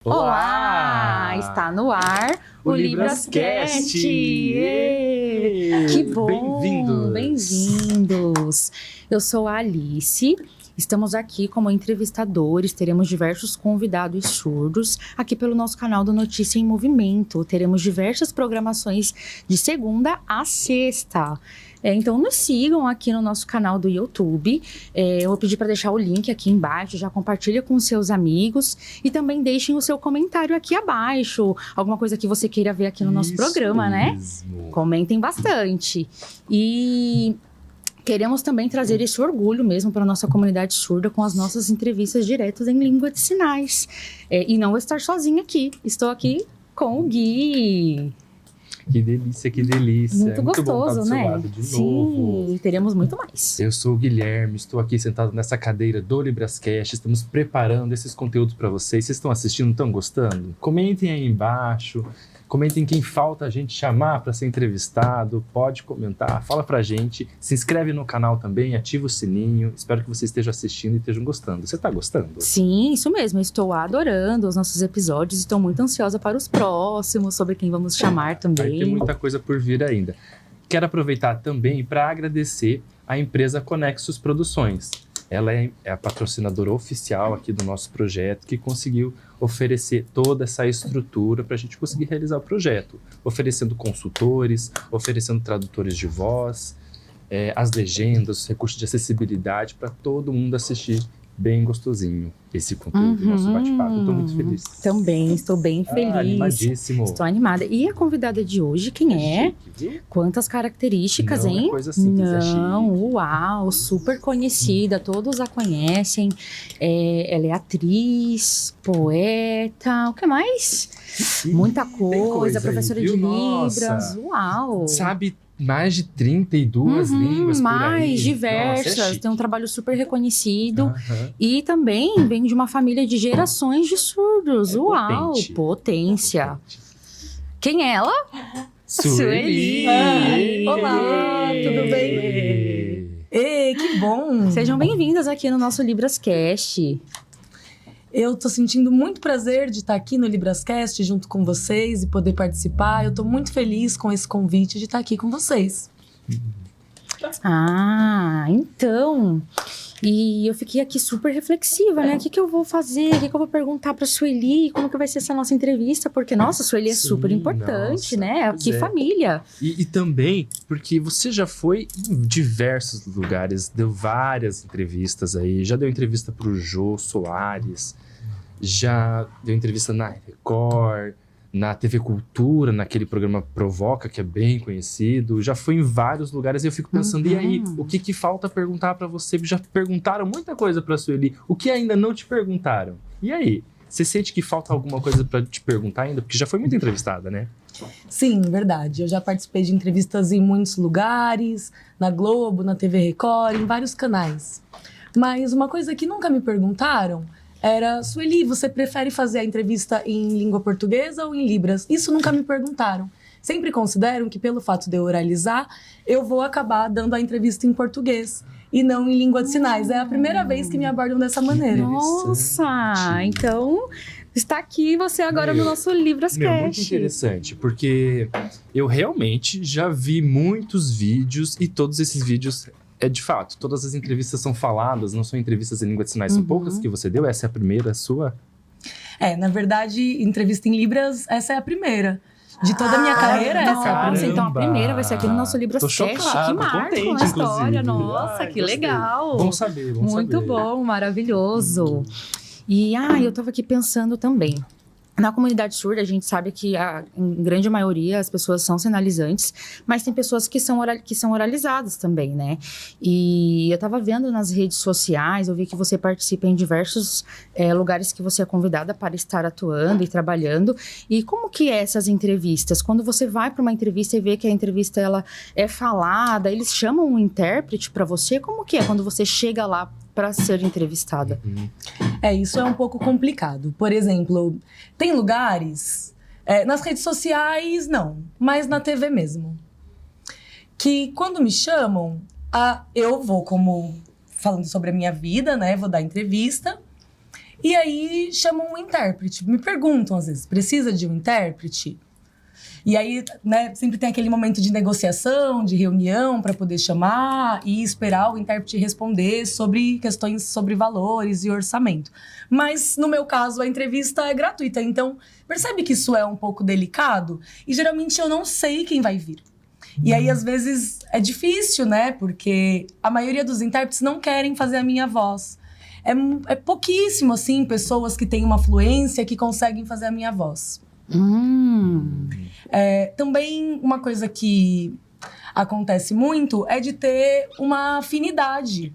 Olá! Está no ar o Librascast! Que bom! Bem-vindos! Eu sou a Alice, estamos aqui como entrevistadores, teremos diversos convidados surdos aqui pelo nosso canal do Notícia em Movimento. Teremos diversas programações de segunda a sexta. Então nos sigam aqui no nosso canal do YouTube. Eu vou pedir para deixar o link aqui embaixo, já compartilha com seus amigos e também deixem o seu comentário aqui abaixo, alguma coisa que você queira ver aqui no nosso programa, mesmo. Né? Comentem bastante. E queremos também trazer esse orgulho mesmo para a nossa comunidade surda com as nossas entrevistas diretas em língua de sinais. E não vou estar sozinha aqui, estou aqui com o Gui. Que delícia, que delícia. Muito gostoso, bom estar do seu né? lado de novo. Sim, teremos muito mais. Eu sou o Guilherme, estou aqui sentado nessa cadeira do Librascast, estamos preparando esses conteúdos para vocês. Vocês estão assistindo, estão gostando? Comentem aí embaixo, comentem quem falta a gente chamar para ser entrevistado, pode comentar, fala pra gente, se inscreve no canal também, ativa o sininho, espero que vocês estejam assistindo e estejam gostando. Você tá gostando? Sim, isso mesmo, eu estou adorando os nossos episódios, estou muito ansiosa para os próximos, sobre quem vamos chamar também. Vai ter muita coisa por vir ainda. Quero aproveitar também para agradecer a empresa Conexus Produções. Ela é a patrocinadora oficial aqui do nosso projeto, que conseguiu oferecer toda essa estrutura para a gente conseguir realizar o projeto, oferecendo consultores, oferecendo tradutores de voz, as legendas, recursos de acessibilidade para todo mundo assistir bem gostosinho esse conteúdo do nosso bate-papo. Estou muito feliz. Também, estou bem feliz. Animadíssimo. Estou animada. E a convidada de hoje, quem é? Chique. Quantas características, não hein? É coisa simples, não, uau, super conhecida, todos a conhecem. Ela é atriz, poeta, o que mais? Muita coisa, professora aí, de Nossa. Libras, uau. Sabe mais de 32 línguas por aí. Mais diversas, Nossa, tem um trabalho super reconhecido. E também vem de uma família de gerações de surdos. Uau, potência. Quem é ela? Sueli! Olá, tudo bem? Ei, que bom! Sejam bem-vindas aqui no nosso Librascast. Eu tô sentindo muito prazer de estar aqui no Librascast junto com vocês e poder participar. Eu tô muito feliz com esse convite de estar aqui com vocês. Então... E eu fiquei aqui super reflexiva, né? O que eu vou fazer? O que eu vou perguntar pra Sueli? Como que vai ser essa nossa entrevista? Porque, nossa, a Sueli é super importante, né? Que família. E também porque você já foi em diversos lugares, deu várias entrevistas aí. Já deu entrevista pro Jô Soares, já deu entrevista na Record, na TV Cultura, naquele programa Provoca, que é bem conhecido. Já foi em vários lugares e eu fico pensando, e aí, o que falta perguntar pra você? Já perguntaram muita coisa pra Sueli. O que ainda não te perguntaram? E aí? Você sente que falta alguma coisa pra te perguntar ainda? Porque já foi muito entrevistada, né? Sim, verdade. Eu já participei de entrevistas em muitos lugares, na Globo, na TV Record, em vários canais. Mas uma coisa que nunca me perguntaram era, Sueli, você prefere fazer a entrevista em língua portuguesa ou em Libras? Isso nunca me perguntaram. Sempre consideram que pelo fato de eu oralizar, eu vou acabar dando a entrevista em português e não em língua de sinais. É a primeira vez que me abordam dessa maneira. Nossa, então está aqui você agora no nosso Librascast. Muito interessante, porque eu realmente já vi muitos vídeos e todos esses vídeos... de fato, todas as entrevistas são faladas, não são entrevistas em língua de sinais, são poucas que você deu, essa é a primeira sua? Na verdade, entrevista em Libras, essa é a primeira. De toda a minha carreira, essa é a primeira. Então a primeira vai ser aqui no nosso Librascast, que marco na história, nossa, que legal. Bom saber, Muito bom, maravilhoso. E eu tava aqui pensando também. Na comunidade surda, a gente sabe que em grande maioria as pessoas são sinalizantes, mas tem pessoas que são oralizadas também, né? E eu tava vendo nas redes sociais, eu vi que você participa em diversos lugares que você é convidada para estar atuando e trabalhando. E como que é essas entrevistas? Quando você vai para uma entrevista e vê que a entrevista ela é falada, eles chamam um intérprete para você? Como que é quando você chega lá para ser entrevistada? Isso é um pouco complicado. Por exemplo, tem lugares, nas redes sociais não, mas na TV mesmo, que quando me chamam, eu vou como falando sobre a minha vida, né? Vou dar entrevista E aí chamam um intérprete. Me perguntam às vezes, precisa de um intérprete? E aí, né, sempre tem aquele momento de negociação, de reunião para poder chamar e esperar o intérprete responder sobre questões sobre valores e orçamento. Mas, no meu caso, a entrevista é gratuita. Então, percebe que isso é um pouco delicado? E, geralmente, eu não sei quem vai vir. E aí, às vezes, é difícil, né? Porque a maioria dos intérpretes não querem fazer a minha voz. É pouquíssimo, assim, pessoas que têm uma fluência que conseguem fazer a minha voz. Também uma coisa que acontece muito é de ter uma afinidade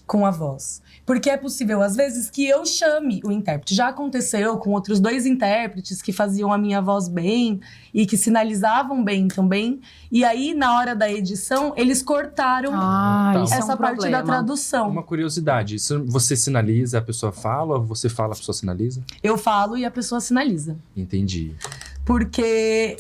com a voz. Porque é possível, às vezes, que eu chame o intérprete. Já aconteceu com outros 2 intérpretes que faziam a minha voz bem e que sinalizavam bem também. E aí, na hora da edição, eles cortaram essa parte da tradução. Uma curiosidade, isso você sinaliza, a pessoa fala, ou você fala, a pessoa sinaliza? Eu falo e a pessoa sinaliza. Entendi. Porque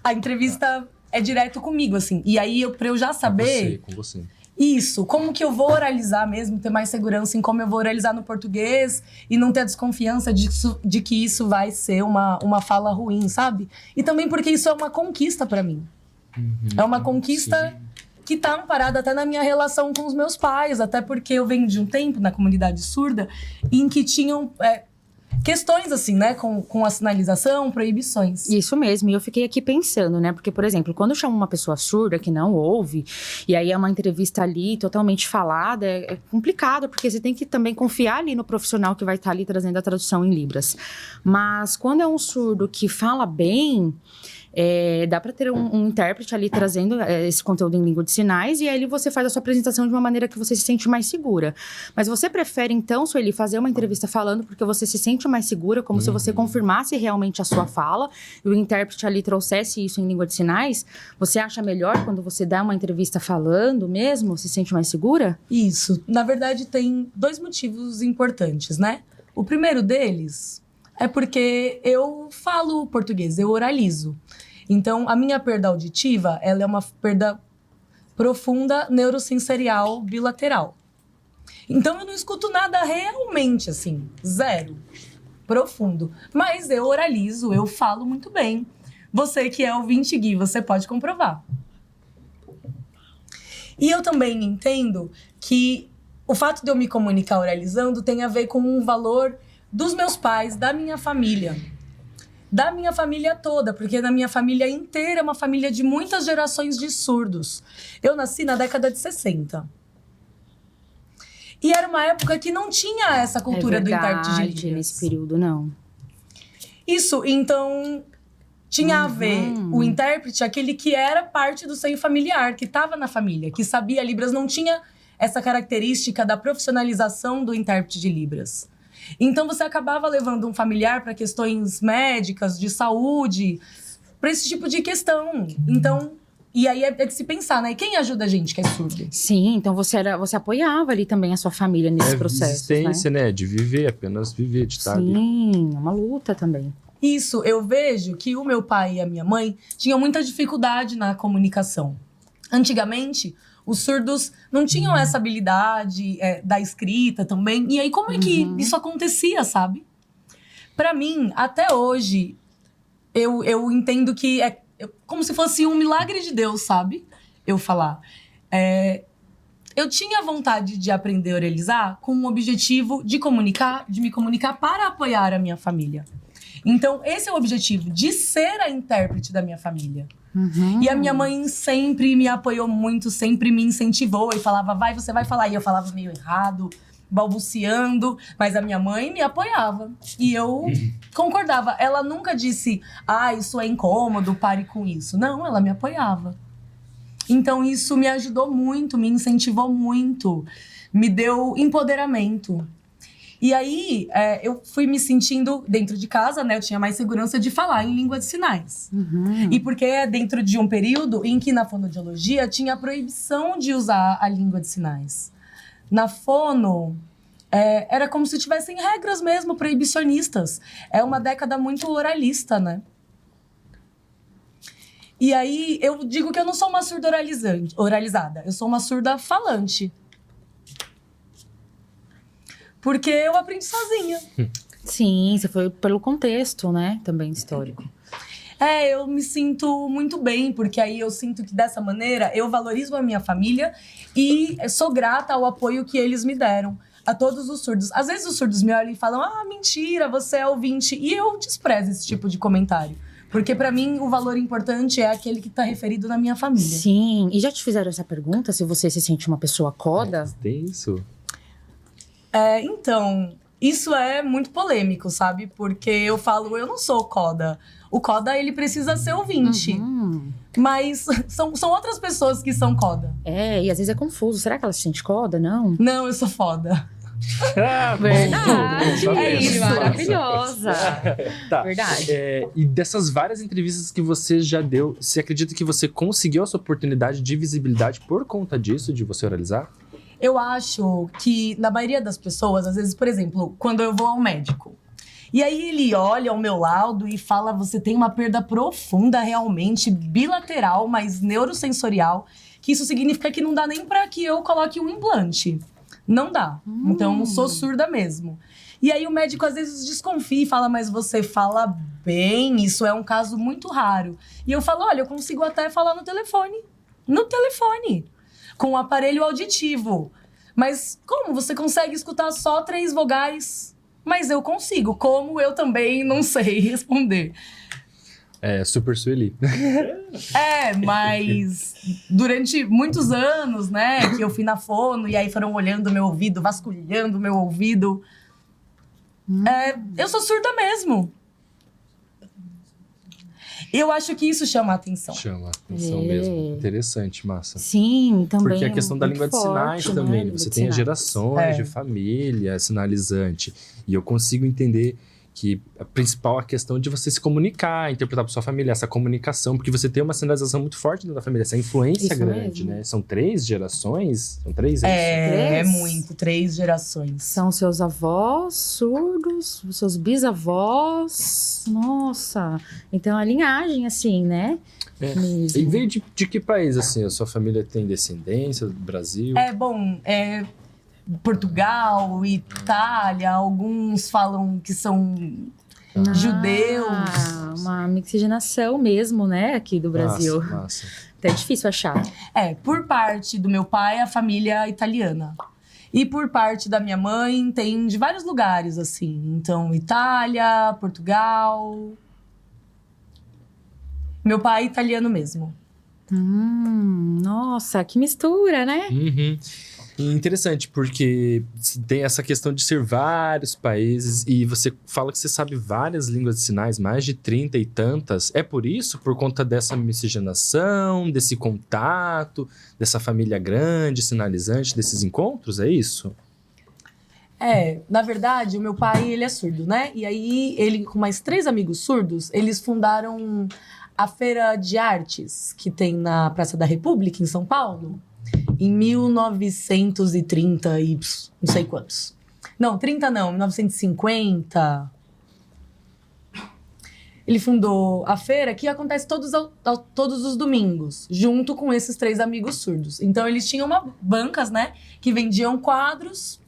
a entrevista é direto comigo, assim. E aí, pra eu já saber... Com você. Isso, como que eu vou oralizar mesmo, ter mais segurança em como eu vou oralizar no português e não ter a desconfiança de que isso vai ser uma fala ruim, sabe? E também porque isso é uma conquista pra mim. É uma conquista que tá amparada até na minha relação com os meus pais, até porque eu venho de um tempo na comunidade surda em que tinham... questões, assim, né? Com a sinalização, proibições. Isso mesmo. E eu fiquei aqui pensando, né? Porque, por exemplo, quando eu chamo uma pessoa surda que não ouve, e aí é uma entrevista ali totalmente falada, é complicado, porque você tem que também confiar ali no profissional que vai estar ali trazendo a tradução em Libras. Mas quando é um surdo que fala bem... dá para ter um intérprete ali trazendo esse conteúdo em língua de sinais e aí você faz a sua apresentação de uma maneira que você se sente mais segura. Mas você prefere, então, Sueli, fazer uma entrevista falando porque você se sente mais segura, como se você confirmasse realmente a sua fala e o intérprete ali trouxesse isso em língua de sinais? Você acha melhor quando você dá uma entrevista falando mesmo? Se sente mais segura? Isso. Na verdade, tem 2 motivos importantes, né? O primeiro deles é porque eu falo português, eu oralizo. Então, a minha perda auditiva, ela é uma perda profunda neurosensorial bilateral. Então, eu não escuto nada realmente, assim, 0. Profundo. Mas eu oralizo, eu falo muito bem. Você que é ouvinte, Gui, você pode comprovar. E eu também entendo que o fato de eu me comunicar oralizando tem a ver com um valor dos meus pais, da minha família toda, porque na minha família inteira é uma família de muitas gerações de surdos. Eu nasci na década de 60. E era uma época que não tinha essa cultura do intérprete de Libras. Nesse período, não. Isso, então tinha a ver o intérprete, aquele que era parte do seio familiar, que estava na família, que sabia Libras, não tinha essa característica da profissionalização do intérprete de Libras. Então, você acabava levando um familiar para questões médicas, de saúde, para esse tipo de questão. Então, e aí é de se pensar, né? Quem ajuda a gente que é surdo? Sim, então você apoiava ali também a sua família nesse processo, resistência, né? De viver, apenas viver, de estar ali. Sim, é uma luta também. Isso, eu vejo que o meu pai e a minha mãe tinham muita dificuldade na comunicação. Antigamente, os surdos não tinham essa habilidade da escrita também. E aí, como é que isso acontecia, sabe? Pra mim, até hoje, eu entendo que é como se fosse um milagre de Deus, sabe? Eu falar. Eu tinha vontade de aprender a oralizar com o objetivo de me comunicar para apoiar a minha família. Então, esse é o objetivo, de ser a intérprete da minha família. E a minha mãe sempre me apoiou muito, sempre me incentivou e falava, você vai falar. E eu falava meio errado, balbuciando, mas a minha mãe me apoiava. E eu concordava. Ela nunca disse, isso é incômodo, pare com isso. Não, ela me apoiava. Então, isso me ajudou muito, me incentivou muito, me deu empoderamento. E aí, eu fui me sentindo dentro de casa, né? Eu tinha mais segurança de falar em língua de sinais. E porque é dentro de um período em que na fonoaudiologia tinha a proibição de usar a língua de sinais. Na fono, era como se tivessem regras mesmo, proibicionistas. É uma década muito oralista, né? E aí, eu digo que eu não sou uma surda oralizada. Eu sou uma surda falante. porque eu aprendi sozinha. Sim, você foi pelo contexto, né? Também histórico. Eu me sinto muito bem, porque aí eu sinto que dessa maneira eu valorizo a minha família e sou grata ao apoio que eles me deram. A todos os surdos. Às vezes os surdos me olham e falam, mentira, você é ouvinte. E eu desprezo esse tipo de comentário. Porque pra mim o valor importante é aquele que tá referido na minha família. Sim, e já te fizeram essa pergunta, se você se sente uma pessoa coda? Tem isso? Então, isso é muito polêmico, sabe? Porque eu falo, eu não sou coda. O coda, ele precisa ser ouvinte. Mas são outras pessoas que são coda. E às vezes é confuso. Será que ela se sente coda? Não? Não, eu sou foda. Verdade, É isso. maravilhosa. Tá. Verdade. E dessas várias entrevistas que você já deu, você acredita que você conseguiu essa oportunidade de visibilidade por conta disso, de você oralizar? Eu acho que, na maioria das pessoas, às vezes, por exemplo, quando eu vou ao médico, e aí ele olha o meu laudo e fala, você tem uma perda profunda realmente, bilateral, mas neurosensorial, que isso significa que não dá nem pra que eu coloque um implante. Não dá. Então, sou surda mesmo. E aí o médico às vezes desconfia e fala, mas você fala bem, isso é um caso muito raro. E eu falo, olha, eu consigo até falar no telefone. No telefone. Com o aparelho auditivo. Mas como? Você consegue escutar só 3 vogais? Mas eu consigo. Como? Eu também não sei responder. Super Sueli. Mas durante muitos anos, né, que eu fui na fono e aí foram olhando meu ouvido, vasculhando meu ouvido. Eu sou surda mesmo. Eu acho que isso chama a atenção. Chama a atenção mesmo. Interessante, massa. Sim, também. Porque a questão da muito língua de forte, sinais né? também. Língua Você de tem as sinais. gerações de família sinalizante. E eu consigo entender que a principal questão de você se comunicar, interpretar para sua família, essa comunicação, porque você tem uma sinalização muito forte dentro da família, essa influência Isso grande, mesmo. né? São 3 gerações? São 3? É 3? muito, 3 gerações. São seus avós surdos, seus bisavós. Nossa. Então, a linhagem, assim, né? Mesmo. E veio de que país, assim? A sua família tem descendência do Brasil? Portugal, Itália, alguns falam que são judeus. Uma mixigenação mesmo, né? Aqui do Brasil. Massa. Então é difícil achar. Por parte do meu pai, a família italiana. E por parte da minha mãe, tem de vários lugares, assim. Então, Itália, Portugal. Meu pai é italiano mesmo. Nossa, que mistura, né? Uhum. E interessante, porque tem essa questão de ser vários países e você fala que você sabe várias línguas de sinais, mais de 30 e tantas. É por isso? Por conta dessa miscigenação, desse contato, dessa família grande, sinalizante, desses encontros? É isso? Na verdade, o meu pai, ele é surdo, né? E aí, ele com mais 3 amigos surdos, eles fundaram a Feira de Artes, que tem na Praça da República, em São Paulo. Em 1930 e não sei quantos. Não, 30 não, 1950. Ele fundou a feira que acontece todos os domingos, junto com esses 3 amigos surdos. Então, eles tinham bancas, né, que vendiam quadros.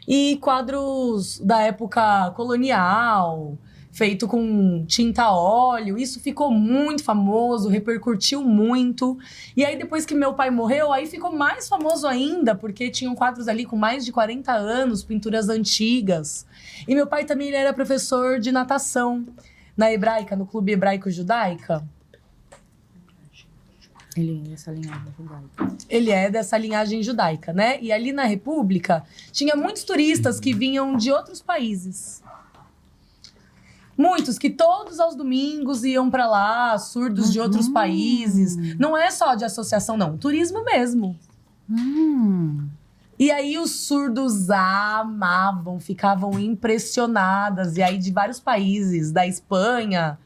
E quadros da época colonial, feito com tinta a óleo. Isso ficou muito famoso, repercutiu muito. E aí, depois que meu pai morreu, aí ficou mais famoso ainda, porque tinham quadros ali com mais de 40 anos, pinturas antigas. E meu pai também ele era professor de natação na Hebraica, no Clube Hebraico Judaica. Ele é dessa linhagem judaica. Ele é dessa linhagem judaica, né? E ali na República, tinha muitos turistas que vinham de outros países. Muitos, que todos aos domingos iam pra lá, surdos de outros países. Não é só de associação, não. Turismo mesmo. E aí os surdos amavam, ficavam impressionadas. E aí de vários países, da Espanha...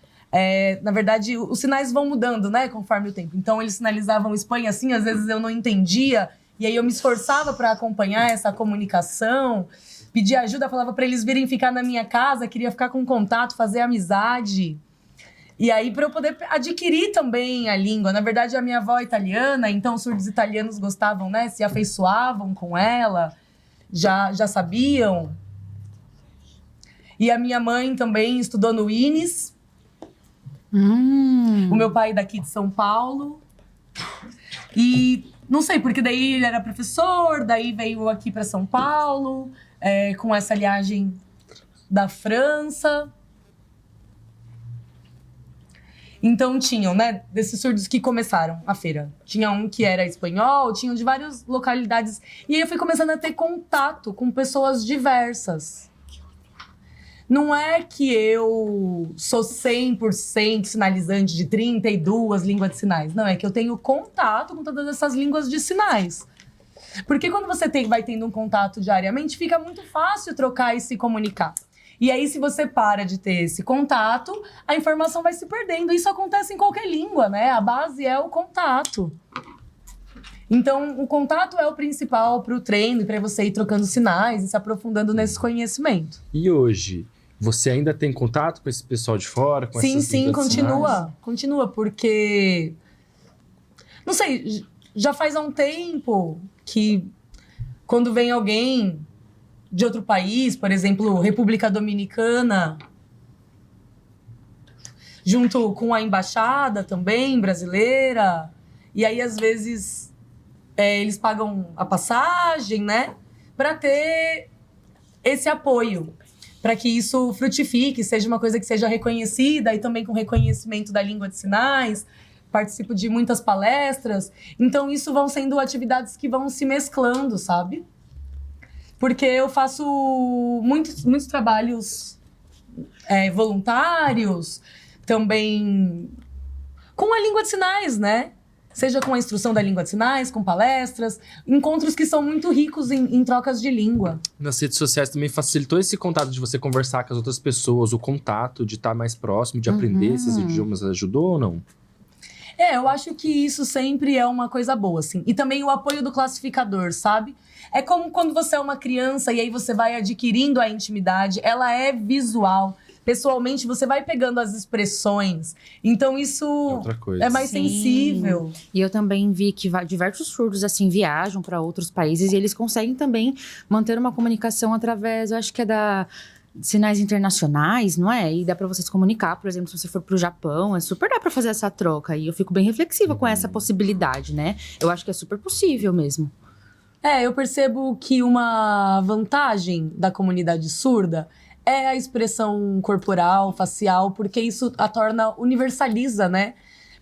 na verdade, os sinais vão mudando, né? Conforme o tempo. Então, eles sinalizavam Espanha assim, às vezes eu não entendia. E aí eu me esforçava para acompanhar essa comunicação. Pedia ajuda, falava para eles virem ficar na minha casa. Queria ficar com contato, fazer amizade. E aí, para eu poder adquirir também a língua. Na verdade, a minha avó é italiana, então os surdos italianos gostavam, né? Se afeiçoavam com ela. já sabiam. E a minha mãe também estudou no INES. O meu pai daqui de São Paulo. E não sei, porque daí ele era professor, daí veio aqui para São Paulo, com essa viagem da França. Então tinham, né, desses surdos que começaram a feira. Tinha um que era espanhol, tinham de várias localidades. E aí eu fui começando a ter contato com pessoas diversas. Não é que eu sou 100% sinalizante de 32 línguas de sinais. Não, é que eu tenho contato com todas essas línguas de sinais. Porque quando você vai tendo um contato diariamente, fica muito fácil trocar e se comunicar. E aí, se você para de ter esse contato, a informação vai se perdendo. Isso acontece em qualquer língua, né? A base é o contato. Então, o contato é o principal para o treino e para você ir trocando sinais e se aprofundando nesse conhecimento. E hoje, você ainda tem contato com esse pessoal de fora? Com essas Sim, línguas de sinais? continua, porque... Não sei, já faz há um tempo que quando vem alguém de outro país, por exemplo, República Dominicana, junto com a embaixada também brasileira, e aí às vezes eles pagam a passagem, né, para ter esse apoio, para que isso frutifique, seja uma coisa que seja reconhecida e também com reconhecimento da língua de sinais. Participo de muitas palestras, então isso vão sendo atividades que vão se mesclando, sabe? Porque eu faço muitos trabalhos voluntários, também com a língua de sinais, né? Seja com a instrução da língua de sinais, com palestras, encontros que são muito ricos em trocas de língua. Nas redes sociais também facilitou esse contato de você conversar com as outras pessoas, o contato de estar mais próximo, de aprender esses idiomas, ajudou ou não? Eu acho que isso sempre é uma coisa boa, assim. E também o apoio do classificador, sabe? É como quando você é uma criança e aí você vai adquirindo a intimidade, ela é visual. Pessoalmente, você vai pegando as expressões. Então, isso outra coisa. É mais sensível. E eu também vi que diversos surdos, assim, viajam para outros países e eles conseguem também manter uma comunicação através, eu acho que sinais internacionais, não é? E dá pra você se comunicar, por exemplo, se você for pro Japão, super dá pra fazer essa troca. E eu fico bem reflexiva com essa possibilidade, né? Eu acho que é super possível mesmo. Eu percebo que uma vantagem da comunidade surda é a expressão corporal, facial, porque isso a torna universaliza, né?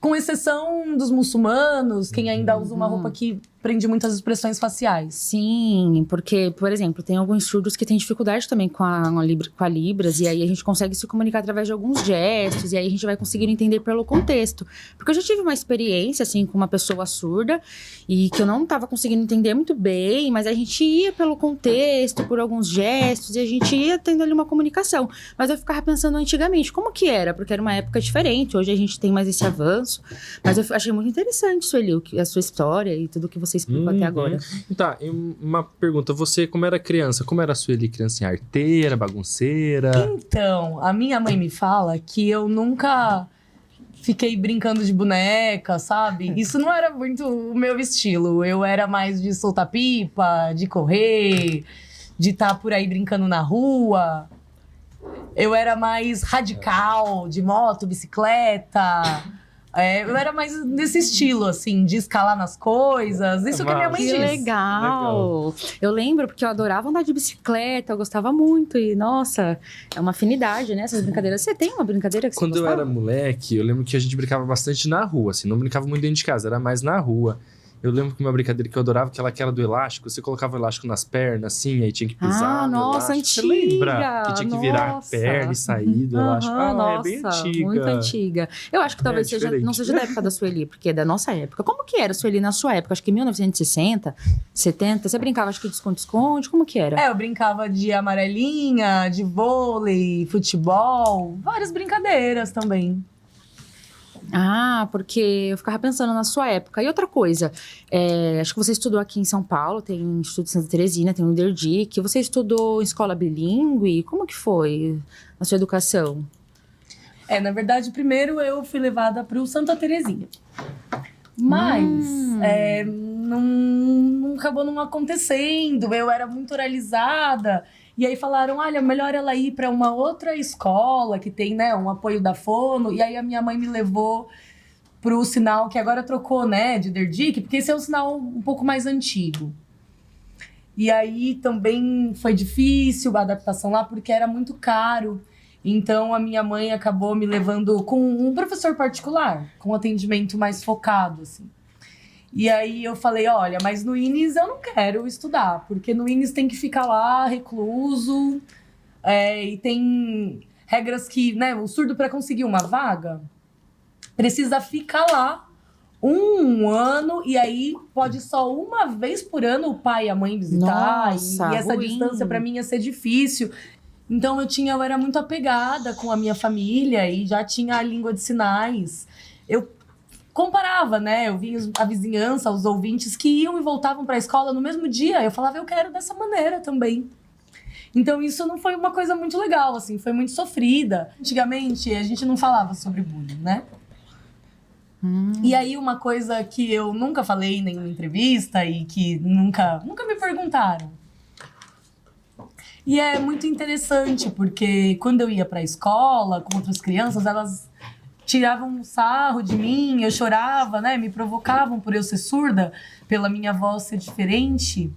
Com exceção dos muçulmanos, quem ainda usa uma roupa que prende muitas expressões faciais. Sim, porque, por exemplo, tem alguns surdos que têm dificuldade também com a Libras, e aí a gente consegue se comunicar através de alguns gestos, e aí a gente vai conseguir entender pelo contexto. Porque eu já tive uma experiência, assim, com uma pessoa surda, e que eu não estava conseguindo entender muito bem, mas a gente ia pelo contexto, por alguns gestos, e a gente ia tendo ali uma comunicação. Mas eu ficava pensando antigamente, como que era? Porque era uma época diferente, hoje a gente tem mais esse avanço. Mas eu achei muito interessante, Sueli, a sua história e tudo que você explicou até agora. Tá, e uma pergunta. Você, como era criança, como era a Sueli criancinha? Arteira, bagunceira? Então, a minha mãe me fala que eu nunca fiquei brincando de boneca, sabe? Isso não era muito o meu estilo. Eu era mais de soltar pipa, de correr, de estar por aí brincando na rua. Eu era mais radical, de moto, bicicleta. Eu era mais desse estilo, assim, de escalar nas coisas. Isso que a minha mãe Que diz. legal! Eu lembro porque eu adorava andar de bicicleta, eu gostava muito. E, nossa, é uma afinidade, né? Essas brincadeiras. Você tem uma brincadeira que você Quando eu gostava? era moleque, eu lembro que a gente brincava bastante na rua, assim. Não brincava muito dentro de casa, era mais na rua. Eu lembro que uma brincadeira que eu adorava, aquela do elástico. Você colocava o elástico nas pernas, assim, aí tinha que pisar no nossa, elástico. antiga! Você lembra? Que tinha que virar a Nossa. perna e sair do elástico. Nossa, é bem antiga. muito antiga. Eu acho que talvez diferente. não seja da época da Sueli, porque é da nossa época. Como que era, Sueli, na sua época? Acho que em 1960, 70, você brincava, acho que de esconde-esconde, como que era? Eu brincava de amarelinha, de vôlei, futebol, várias brincadeiras também. Ah, porque eu ficava pensando na sua época. E outra coisa, acho que você estudou aqui em São Paulo, tem o Instituto de Santa Teresina, tem o Interdic. Você estudou em escola bilíngue? Como que foi a sua educação? Na verdade, primeiro eu fui levada para o Santa Terezinha. Mas não acabou não acontecendo. Eu era muito oralizada. E aí falaram, olha, melhor ela ir para uma outra escola que tem, né, um apoio da fono. E aí a minha mãe me levou pro sinal que agora trocou, né, de Derdick, porque esse é um sinal um pouco mais antigo. E aí também foi difícil a adaptação lá, porque era muito caro. Então a minha mãe acabou me levando com um professor particular, com um atendimento mais focado, assim. E aí eu falei, olha, mas no INES eu não quero estudar, porque no INES tem que ficar lá recluso, e tem regras que, né, o surdo para conseguir uma vaga precisa ficar lá um ano, e aí pode só uma vez por ano o pai e a mãe visitar. Nossa, e essa ruim. distância para mim ia ser difícil. Então eu era muito apegada com a minha família e já tinha a língua de sinais. Eu comparava, né? Eu via a vizinhança, os ouvintes que iam e voltavam para a escola no mesmo dia. Eu falava, eu quero dessa maneira também. Então isso não foi uma coisa muito legal, assim, foi muito sofrida. Antigamente a gente não falava sobre bullying, né? E aí uma coisa que eu nunca falei em nenhuma entrevista e que nunca me perguntaram. E é muito interessante, porque quando eu ia pra escola com outras crianças, elas tiravam um sarro de mim, eu chorava, né? Me provocavam por eu ser surda, pela minha voz ser diferente.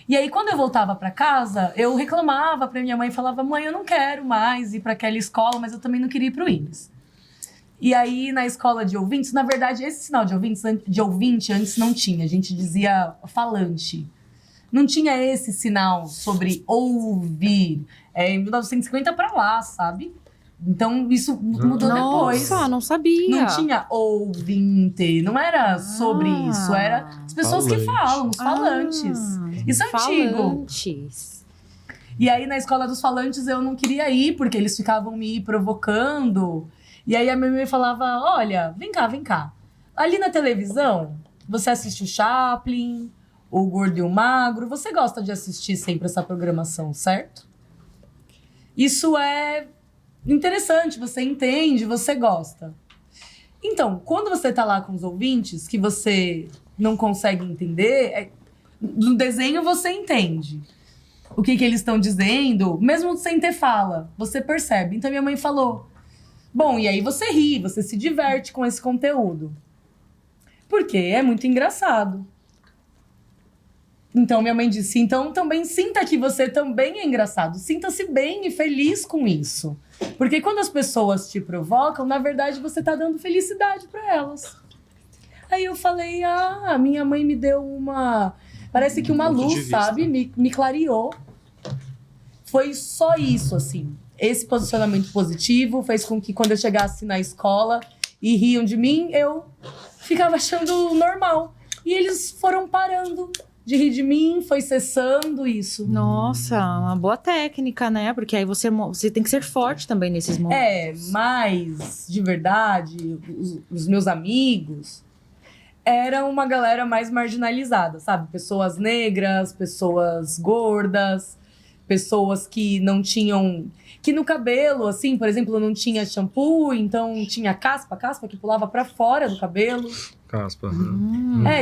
E aí, quando eu voltava pra casa, eu reclamava pra minha mãe, falava, mãe, eu não quero mais ir pra aquela escola, mas eu também não queria ir pro INES. E aí, na escola de ouvintes, na verdade, esse sinal de ouvinte antes não tinha, a gente dizia falante. Não tinha esse sinal sobre ouvir. Em 1950 pra lá, sabe? Então, isso mudou depois. Nossa, não sabia. Não tinha ouvinte, não era sobre isso, era as pessoas que falam, os falantes. Isso é antigo. Falantes. E aí, na escola dos falantes, eu não queria ir, porque eles ficavam me provocando. E aí, a minha mãe falava, olha, vem cá. Ali na televisão, você assiste o Chaplin, o Gordo e o Magro, você gosta de assistir sempre essa programação, certo? Isso é interessante, você entende, você gosta. Então, quando você tá lá com os ouvintes, que você não consegue entender, no desenho você entende o que eles estão dizendo, mesmo sem ter fala, você percebe. Então minha mãe falou, bom, e aí você ri, você se diverte com esse conteúdo. Porque é muito engraçado. Então minha mãe disse, então também sinta que você também é engraçado. Sinta-se bem e feliz com isso. Porque quando as pessoas te provocam, na verdade você tá dando felicidade para elas. Aí eu falei, minha mãe me deu parece que uma luz, sabe? Me clareou. Foi só isso, assim. Esse posicionamento positivo fez com que quando eu chegasse na escola e riam de mim, eu ficava achando normal. E eles foram parando de rir de mim, foi cessando isso. Nossa, uma boa técnica, né? Porque aí você tem que ser forte também nesses momentos. Mas, de verdade, os meus amigos eram uma galera mais marginalizada, sabe? Pessoas negras, pessoas gordas, pessoas que não tinham... Que no cabelo, assim, por exemplo, não tinha shampoo, então tinha caspa que pulava pra fora do cabelo. Caspa.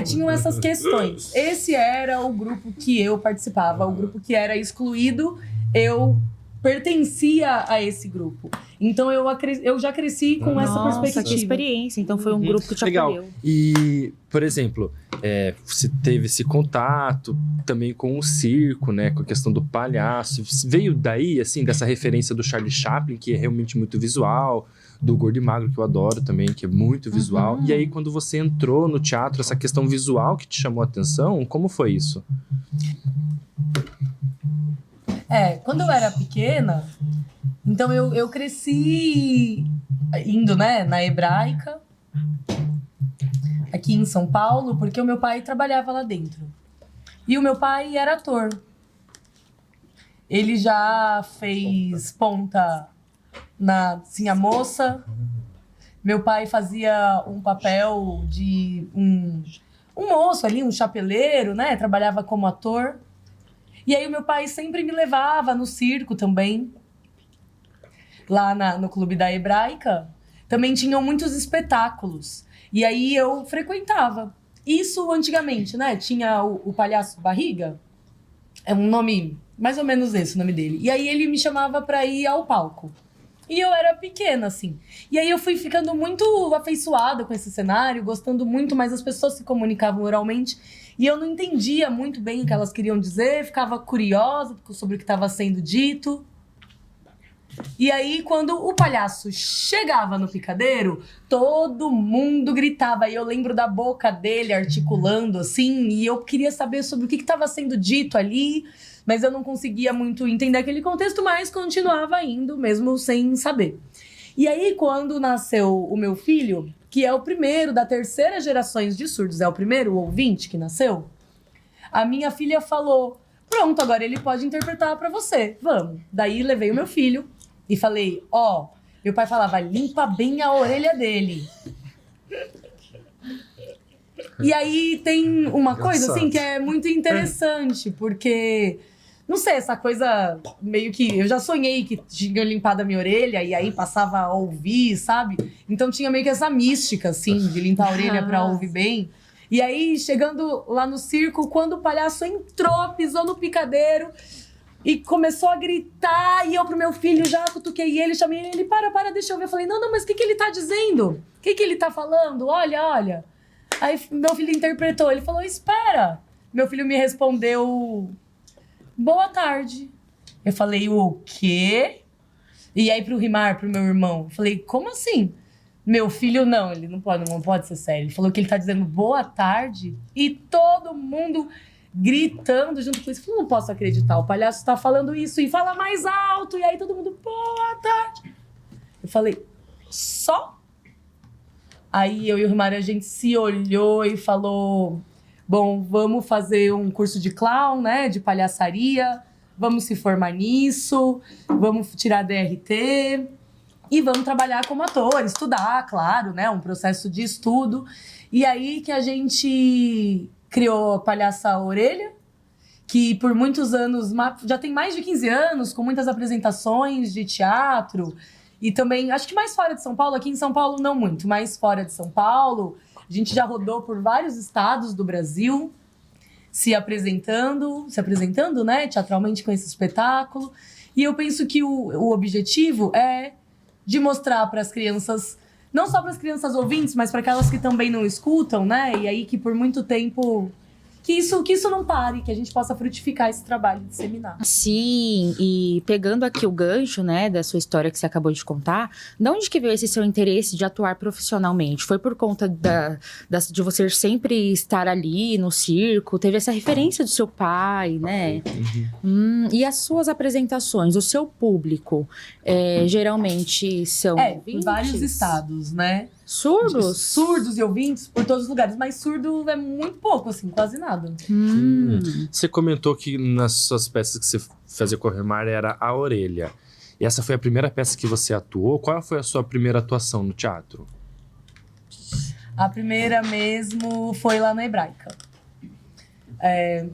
Tinham essas questões. Esse era o grupo que eu participava, o grupo que era excluído, eu pertencia a esse grupo. Então eu já cresci com essa perspectiva. Que experiência. Então foi um grupo que te Legal. acolheu. E, por exemplo, você teve esse contato também com o circo, né? Com a questão do palhaço. Veio daí, assim, dessa referência do Charlie Chaplin, que é realmente muito visual, do Gordo e Magro, que eu adoro também, que é muito visual. E aí, quando você entrou no teatro, essa questão visual que te chamou a atenção, como foi isso? Quando eu era pequena, então eu cresci indo, né, na Hebraica, aqui em São Paulo, porque o meu pai trabalhava lá dentro. E o meu pai era ator. Ele já fez ponta na Sim a Moça. Meu pai fazia um papel de um moço ali, um chapeleiro, né? Trabalhava como ator. E aí o meu pai sempre me levava no circo também. Lá no Clube da Hebraica. Também tinham muitos espetáculos. E aí eu frequentava. Isso antigamente, né? Tinha o Palhaço Barriga. É um nome, mais ou menos esse o nome dele. E aí ele me chamava pra ir ao palco. E eu era pequena, assim. E aí eu fui ficando muito afeiçoada com esse cenário, gostando muito, mas as pessoas se comunicavam oralmente. E eu não entendia muito bem o que elas queriam dizer, ficava curiosa sobre o que estava sendo dito. E aí, quando o palhaço chegava no picadeiro, todo mundo gritava. E eu lembro da boca dele articulando, assim, e eu queria saber sobre o que estava sendo dito ali, mas eu não conseguia muito entender aquele contexto, mas continuava indo, mesmo sem saber. E aí, quando nasceu o meu filho, que é o primeiro da terceira geração de surdos, é o primeiro ouvinte que nasceu, a minha filha falou, pronto, agora ele pode interpretar pra você, vamos. Daí levei o meu filho e falei, meu pai falava, limpa bem a orelha dele. E aí tem uma coisa assim que é muito interessante, porque, não sei, essa coisa meio que... Eu já sonhei que tinha limpado a minha orelha e aí passava a ouvir, sabe? Então tinha meio que essa mística, assim, de limpar a orelha pra ouvir bem. E aí, chegando lá no circo, quando o palhaço entrou, pisou no picadeiro e começou a gritar, e eu pro meu filho já cutuquei ele, chamei ele, para, deixa eu ver. Eu falei, não, mas o que ele tá dizendo? O que ele tá falando? Olha. Aí meu filho interpretou, ele falou, espera. Meu filho me respondeu, boa tarde. Eu falei, o quê? E aí pro Rimar, pro meu irmão, eu falei, como assim? Meu filho, não, ele não pode ser sério. Ele falou que ele tá dizendo boa tarde e todo mundo gritando junto com isso. Eu falei, não posso acreditar, o palhaço tá falando isso e fala mais alto. E aí todo mundo, boa tarde. Eu falei, só? Aí eu e o Rimar, a gente se olhou e falou, bom, vamos fazer um curso de clown, né, de palhaçaria, vamos se formar nisso, vamos tirar DRT e vamos trabalhar como ator, estudar, claro, né, um processo de estudo. E aí que a gente criou a Palhaça Orelha, que por muitos anos, já tem mais de 15 anos, com muitas apresentações de teatro. E também, acho que mais fora de São Paulo, aqui em São Paulo não muito, mas fora de São Paulo, a gente já rodou por vários estados do Brasil, se apresentando, né, teatralmente com esse espetáculo. E eu penso que o objetivo é de mostrar para as crianças, não só para as crianças ouvintes, mas para aquelas que também não escutam, né, e aí que por muito tempo... Que isso não pare, que a gente possa frutificar esse trabalho, disseminar. Sim, e pegando aqui o gancho, né, da sua história que você acabou de contar, de onde que veio esse seu interesse de atuar profissionalmente? Foi por conta de você sempre estar ali no circo? Teve essa referência do seu pai, né? E as suas apresentações, o seu público, geralmente são ouvintes? Vários estados, né? Surdos? Surdos e ouvintes por todos os lugares, mas surdo é muito pouco, assim, quase nada. Você comentou que nas suas peças que você fazia com o Rimar era a orelha. E essa foi a primeira peça que você atuou? Qual foi a sua primeira atuação no teatro? A primeira mesmo foi lá na Hebraica.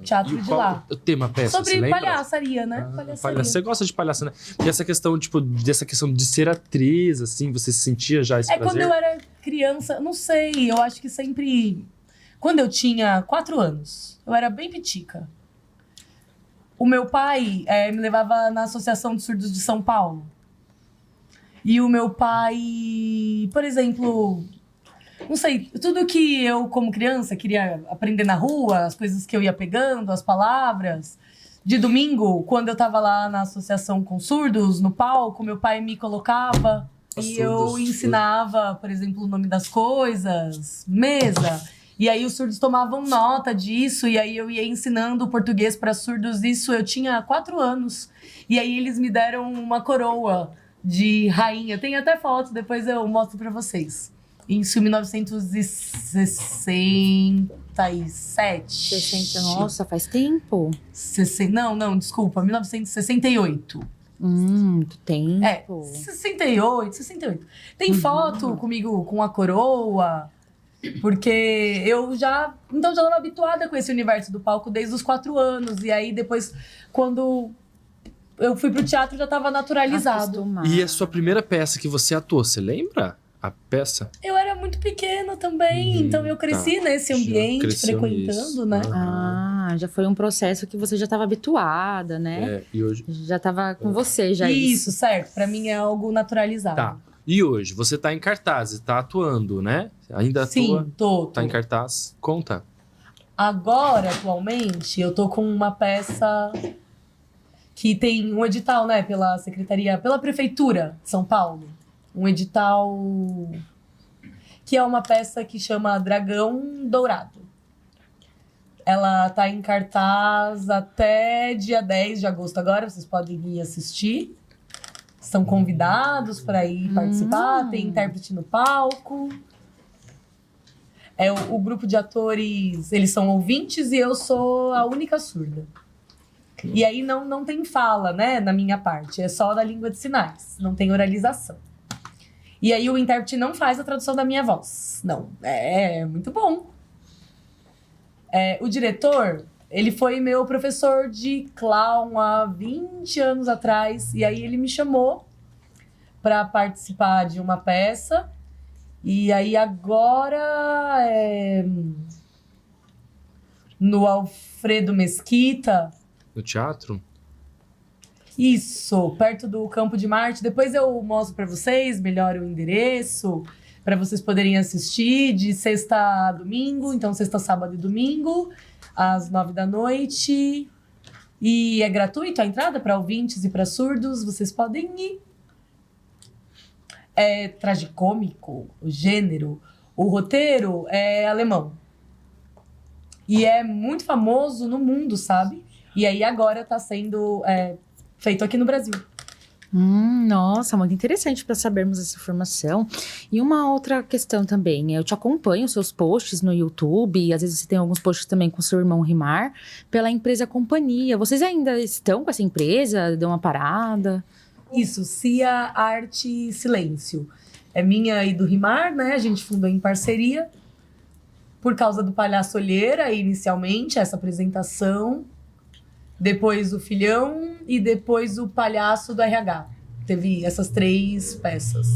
Teatro de lá. O tema peça, sobre você lembra? palhaçaria, né? Palhaçaria. Você gosta de palhaça, né? E essa questão, dessa questão de ser atriz, assim, você sentia já esse prazer? Quando eu era criança, não sei, eu acho que sempre... Quando eu tinha 4 anos, eu era bem pitica. O meu pai me levava na Associação de Surdos de São Paulo. E o meu pai, por exemplo... Não sei, tudo que eu, como criança, queria aprender na rua, as coisas que eu ia pegando, as palavras. De domingo, quando eu tava lá na associação com surdos, no palco, meu pai me colocava e eu ensinava, por exemplo, o nome das coisas, mesa. E aí os surdos tomavam nota disso, e aí eu ia ensinando o português para surdos. Isso eu tinha 4 anos. E aí eles me deram uma coroa de rainha. Tem até foto, depois eu mostro para vocês. Isso em 1967. Nossa, faz tempo. Não, desculpa, 1968. Muito tempo. 68. Tem foto comigo com a coroa, porque eu já estava habituada com esse universo do palco desde os 4 anos. E aí depois, quando eu fui pro teatro, já estava naturalizado. E a sua primeira peça que você atuou, você lembra? A peça? Eu era muito muito pequena também, então eu cresci nesse Já ambiente, cresceu frequentando, nisso. né? Ah, já foi um processo que você já estava habituada, né? E hoje... Já estava com você, já Isso, certo. Pra mim é algo naturalizado. Tá. E hoje, você tá em cartaz e tá atuando, né? Ainda atua? Sim, tô. Tá em cartaz? Conta. Agora, atualmente, eu tô com uma peça que tem um edital, né, pela Prefeitura de São Paulo. Um edital que é uma peça que chama Dragão Dourado. Ela tá em cartaz até dia 10 de agosto agora, vocês podem ir assistir. São convidados para ir participar, tem intérprete no palco. O grupo de atores, eles são ouvintes e eu sou a única surda. E aí não tem fala, né, na minha parte, é só da língua de sinais, não tem oralização. E aí o intérprete não faz a tradução da minha voz. Não, é muito bom. O diretor, ele foi meu professor de clown há 20 anos atrás. E aí ele me chamou para participar de uma peça. E aí agora, no Alfredo Mesquita... No teatro? Isso, perto do Campo de Marte. Depois eu mostro para vocês melhor o endereço, para vocês poderem assistir de sexta a domingo. Então, sexta, sábado e domingo, às 9 da noite. E é gratuito a entrada para ouvintes e para surdos. Vocês podem ir. É tragicômico, o gênero. O roteiro é alemão. E é muito famoso no mundo, sabe? E aí agora tá sendo feito aqui no Brasil. Nossa, muito interessante para sabermos essa informação. E uma outra questão também, eu te acompanho os seus posts no YouTube, e às vezes você tem alguns posts também com seu irmão Rimar, pela empresa Companhia. Vocês ainda estão com essa empresa? Deu uma parada? Isso, Cia Arte Silêncio. É minha e do Rimar, né? A gente fundou em parceria. Por causa do Palhaço Olheira, inicialmente, essa apresentação. Depois o Filhão e depois o Palhaço do RH. Teve essas 3 peças.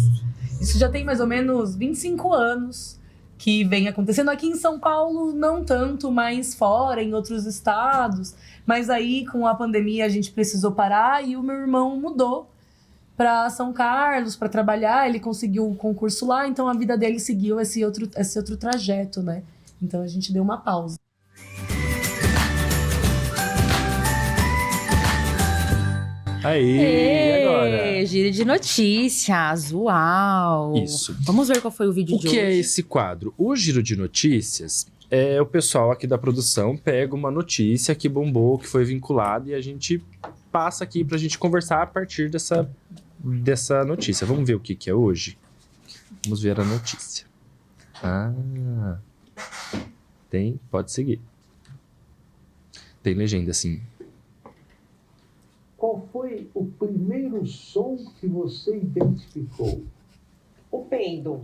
Isso já tem mais ou menos 25 anos que vem acontecendo. Aqui em São Paulo, não tanto, mas fora, em outros estados. Mas aí, com a pandemia, a gente precisou parar e o meu irmão mudou para São Carlos para trabalhar. Ele conseguiu um concurso lá, então a vida dele seguiu esse outro trajeto, né? Então a gente deu uma pausa. Aí, agora? Giro de notícias, uau! Isso. Vamos ver qual foi o vídeo O de que hoje. é esse quadro? O Giro de Notícias é o pessoal aqui da produção pega uma notícia que bombou, que foi vinculada, e a gente passa aqui pra gente conversar a partir dessa notícia. Vamos ver o que é hoje? Vamos ver a notícia. Pode seguir. Tem legenda, sim. Qual foi o primeiro som que você identificou? O peido.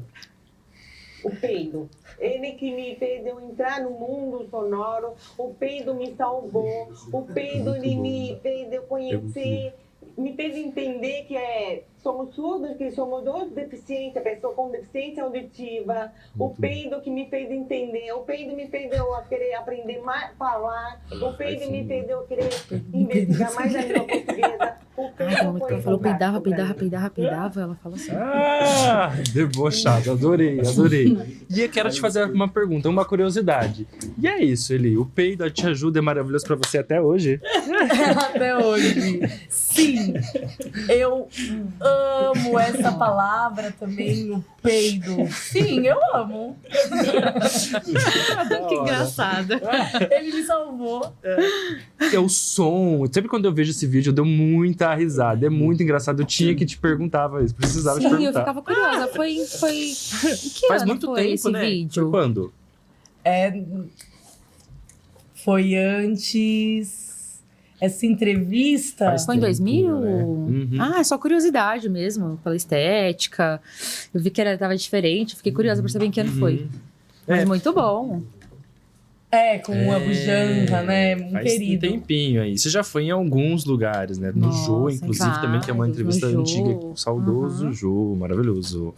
O peido. Ele que me fez eu entrar no mundo sonoro. O peido me salvou. O peido ele me fez eu conhecer. Me fez entender que somos surdos, que somos todos deficientes, a pessoa com deficiência auditiva. O peido que me fez entender. O peido me fez eu querer aprender mais a falar. O peido me fez eu querer investigar mais a língua portuguesa. O peido foi Ela falou peidava, fantástico pra mim. peidava, ela fala assim. Debochado, adorei. E eu quero te fazer uma pergunta, uma curiosidade. E é isso, Eli, o peido te ajuda, é maravilhoso pra você até hoje? Até hoje. Sim, eu amo essa palavra também, o peido. Sim, eu amo. Que engraçada. Ele me salvou. É o som. Sempre quando eu vejo esse vídeo, eu dou muita risada. É muito engraçado. Eu tinha que te perguntar, mas precisava te Sim, eu perguntar. ficava curiosa. Foi em que Faz ano muito foi tempo, esse né? vídeo? Foi quando? Foi antes. Essa entrevista. Faz Foi em tempo, 2000? né? Uhum. Ah, é só curiosidade mesmo, pela estética. Eu vi que tava diferente, fiquei curiosa pra saber em que ano foi. Mas muito bom. Com o Abu Janra, né? Um Faz querido. um tempinho aí. Você já foi em alguns lugares, né? No Nossa, Jô, em inclusive, também, que é uma vários, no entrevista Jô. antiga. Com o saudoso Jô, maravilhoso.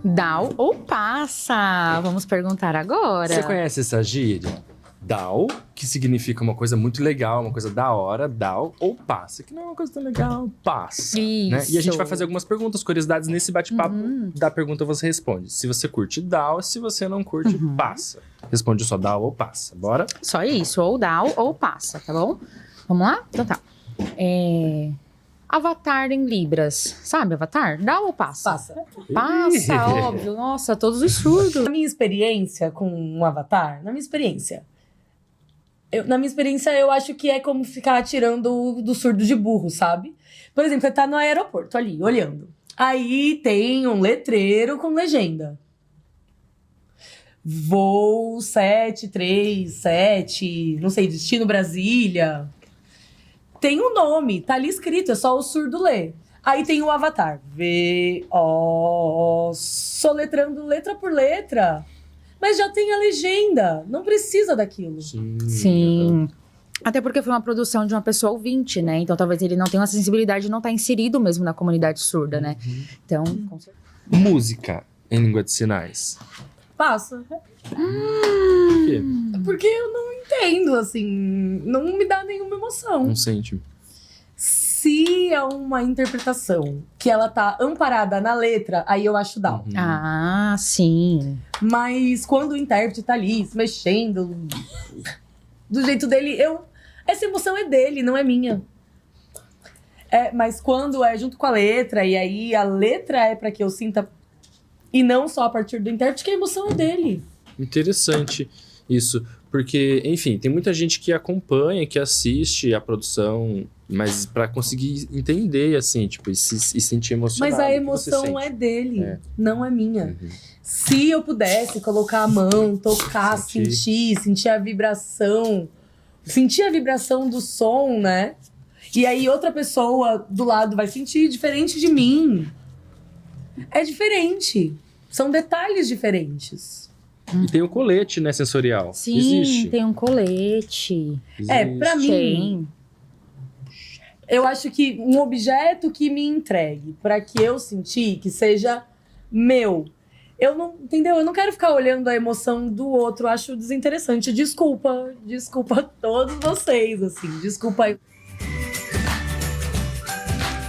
Dá ou passa? Vamos perguntar agora. Você conhece essa gíria? Dau, que significa uma coisa muito legal, uma coisa da hora, dau, ou passa, que não é uma coisa tão legal, passa. Isso. Né? E a gente vai fazer algumas perguntas, curiosidades nesse bate-papo. Da pergunta você responde. Se você curte, dau, se você não curte, passa. Responde só dau ou passa. Bora? Só isso, ou dá ou passa, tá bom? Vamos lá? Então tá. Avatar em Libras. Sabe Avatar? Dá ou passa? Passa. Passa, óbvio. Nossa, todos os surdos. Na minha experiência com um avatar, na minha experiência, eu acho que é como ficar tirando do surdo de burro, sabe? Por exemplo, você tá no aeroporto ali, olhando. Aí tem um letreiro com legenda. Voo 737, não sei, destino Brasília. Tem um nome, tá ali escrito, é só o surdo ler. Aí tem o avatar. V-O... soletrando letra por letra. Mas já tem a legenda, não precisa daquilo. Sim. Até porque foi uma produção de uma pessoa ouvinte, né? Então talvez ele não tenha uma sensibilidade de não estar inserido mesmo na comunidade surda, né? Então, com certeza. Música em língua de sinais. Passa. Por quê? Porque eu não entendo, assim, não me dá nenhuma emoção. Não sente. Se é uma interpretação que ela tá amparada na letra, aí eu acho down. Ah, sim. Mas quando o intérprete tá ali, se mexendo, do jeito dele, essa emoção é dele, não é minha. Mas quando é junto com a letra, e aí a letra é pra que eu sinta, e não só a partir do intérprete, que a emoção é dele. Interessante isso. Porque, enfim, tem muita gente que acompanha, que assiste a produção, mas pra conseguir entender, assim, tipo, e sentir emocionado. Mas a o que emoção você sente. é dele, É. não é minha. Uhum. Se eu pudesse colocar a mão, tocar, Sentir. sentir a vibração do som, né? E aí outra pessoa do lado vai sentir diferente de mim. É diferente. São detalhes diferentes. E tem o colete, né, sensorial. Sim, Existe. tem um colete. Pra mim, Tem. eu acho que um objeto que me entregue pra que eu sentir que seja meu. Eu não, entendeu? Eu não quero ficar olhando a emoção do outro, eu acho desinteressante. Desculpa a todos vocês, assim. Desculpa aí.